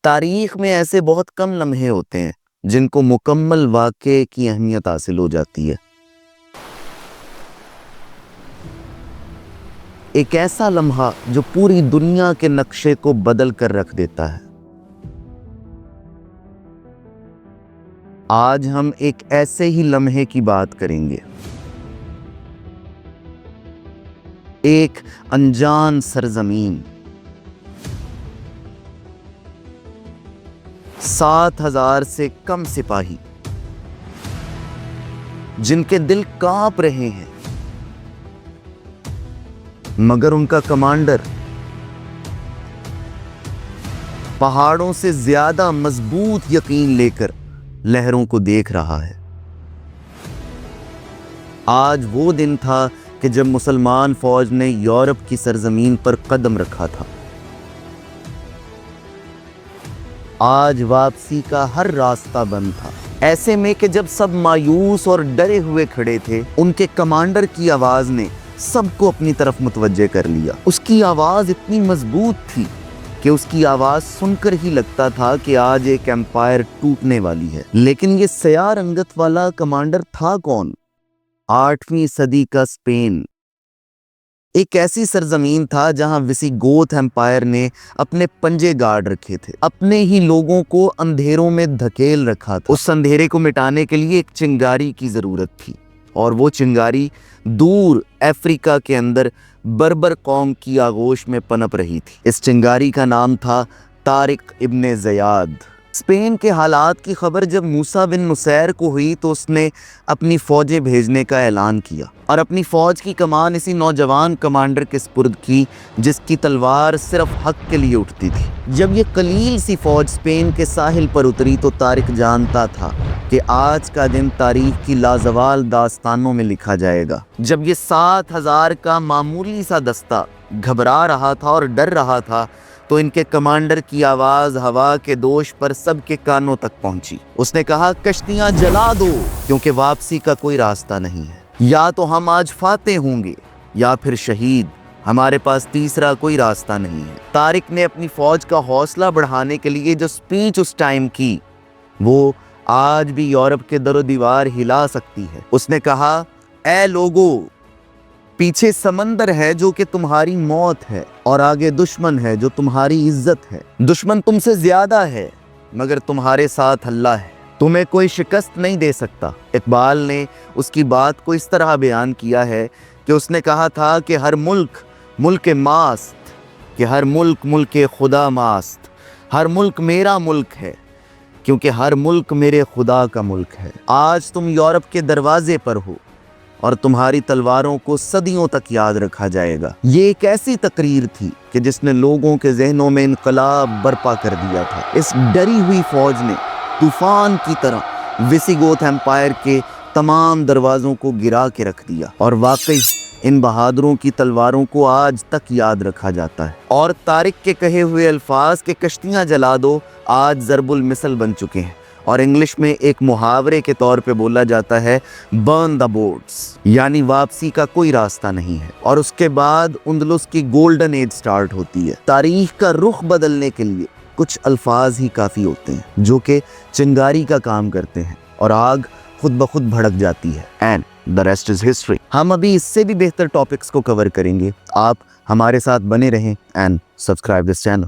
تاریخ میں ایسے بہت کم لمحے ہوتے ہیں جن کو مکمل واقعے کی اہمیت حاصل ہو جاتی ہے۔ ایک ایسا لمحہ جو پوری دنیا کے نقشے کو بدل کر رکھ دیتا ہے۔ آج ہم ایک ایسے ہی لمحے کی بات کریں گے، ایک انجان سرزمین، 7,000 سے کم سپاہی جن کے دل کانپ رہے ہیں، مگر ان کا کمانڈر پہاڑوں سے زیادہ مضبوط یقین لے کر لہروں کو دیکھ رہا ہے۔ آج وہ دن تھا کہ جب مسلمان فوج نے یورپ کی سرزمین پر قدم رکھا تھا۔ آج واپسی کا ہر راستہ بند تھا۔ ایسے میں کہ جب سب مایوس اور ڈرے ہوئے کھڑے تھے، ان کے کمانڈر کی آواز نے سب کو اپنی طرف متوجہ کر لیا۔ اس کی آواز اتنی مضبوط تھی کہ اس کی آواز سن کر ہی لگتا تھا کہ آج ایک ایمپائر ٹوٹنے والی ہے۔ لیکن یہ سیاہ رنگت والا کمانڈر تھا کون؟ 8ویں صدی کا اسپین، ایک ایسی سرزمین تھا جہاں ویسیگوت ایمپائر نے اپنے پنجے گاڑ رکھے تھے، اپنے ہی لوگوں کو اندھیروں میں دھکیل رکھا تھا۔ اس اندھیرے کو مٹانے کے لیے ایک چنگاری کی ضرورت تھی، اور وہ چنگاری دور افریقہ کے اندر بربر قوم کی آغوش میں پنپ رہی تھی۔ اس چنگاری کا نام تھا طارق ابن زیاد۔ اسپین کے حالات کی خبر جب موسیٰ بن نصیر کو ہوئی تو اس نے اپنی فوجیں بھیجنے کا اعلان کیا، اور اپنی فوج کی کمان اسی نوجوان کمانڈر کے سپرد کی جس کی تلوار صرف حق کے لیے اٹھتی تھی۔ جب یہ قلیل سی فوج اسپین کے ساحل پر اتری تو طارق جانتا تھا کہ آج کا دن تاریخ کی لازوال داستانوں میں لکھا جائے گا۔ جب یہ 7,000 کا معمولی سا دستہ گھبرا رہا تھا اور ڈر رہا تھا تو ان کے کمانڈر کی آواز ہوا کے دوش پر سب کے کانوں تک پہنچی۔ اس نے کہا، کشتیاں جلا دو، کیونکہ واپسی کا کوئی راستہ نہیں ہے۔ یا تو ہم آج فاتح ہوں گے یا پھر شہید، ہمارے پاس تیسرا کوئی راستہ نہیں ہے۔ طارق نے اپنی فوج کا حوصلہ بڑھانے کے لیے جو سپیچ اس ٹائم کی، وہ آج بھی یورپ کے در و دیوار ہلا سکتی ہے۔ اس نے کہا، اے لوگو، پیچھے سمندر ہے جو کہ تمہاری موت ہے، اور آگے دشمن ہے جو تمہاری عزت ہے۔ دشمن تم سے زیادہ ہے، مگر تمہارے ساتھ اللہ ہے، تمہیں کوئی شکست نہیں دے سکتا۔ اقبال نے اس کی بات کو اس طرح بیان کیا ہے کہ اس نے کہا تھا کہ ہر ملک ملک ماست، کہ ہر ملک ملک خدا ماست، ہر ملک میرا ملک ہے، کیونکہ ہر ملک میرے خدا کا ملک ہے۔ آج تم یورپ کے دروازے پر ہو، اور تمہاری تلواروں کو صدیوں تک یاد رکھا جائے گا۔ یہ ایک ایسی تقریر تھی کہ جس نے لوگوں کے ذہنوں میں انقلاب برپا کر دیا تھا۔ اس ڈری ہوئی فوج نے طوفان کی طرح ویسیگوت ایمپائر کے تمام دروازوں کو گرا کے رکھ دیا، اور واقعی ان بہادروں کی تلواروں کو آج تک یاد رکھا جاتا ہے۔ اور طارق کے کہے ہوئے الفاظ کہ کشتیاں جلا دو آج ضرب المثل بن چکے ہیں، اور انگلش میں ایک محاورے کے طور پہ بولا جاتا ہے برن دا بورڈز، یعنی واپسی کا کوئی راستہ نہیں ہے۔ اور اس کے بعد اندلس کی گولڈن ایج سٹارٹ ہوتی ہے۔ تاریخ کا رخ بدلنے کے لیے کچھ الفاظ ہی کافی ہوتے ہیں جو کہ چنگاری کا کام کرتے ہیں، اور آگ خود بخود بھڑک جاتی ہے۔ And the rest is history۔ ہم ابھی اس سے بھی بہتر ٹاپکس کو کور کریں گے۔ آپ ہمارے ساتھ بنے رہیں اینڈ سبسکرائب دس چینل۔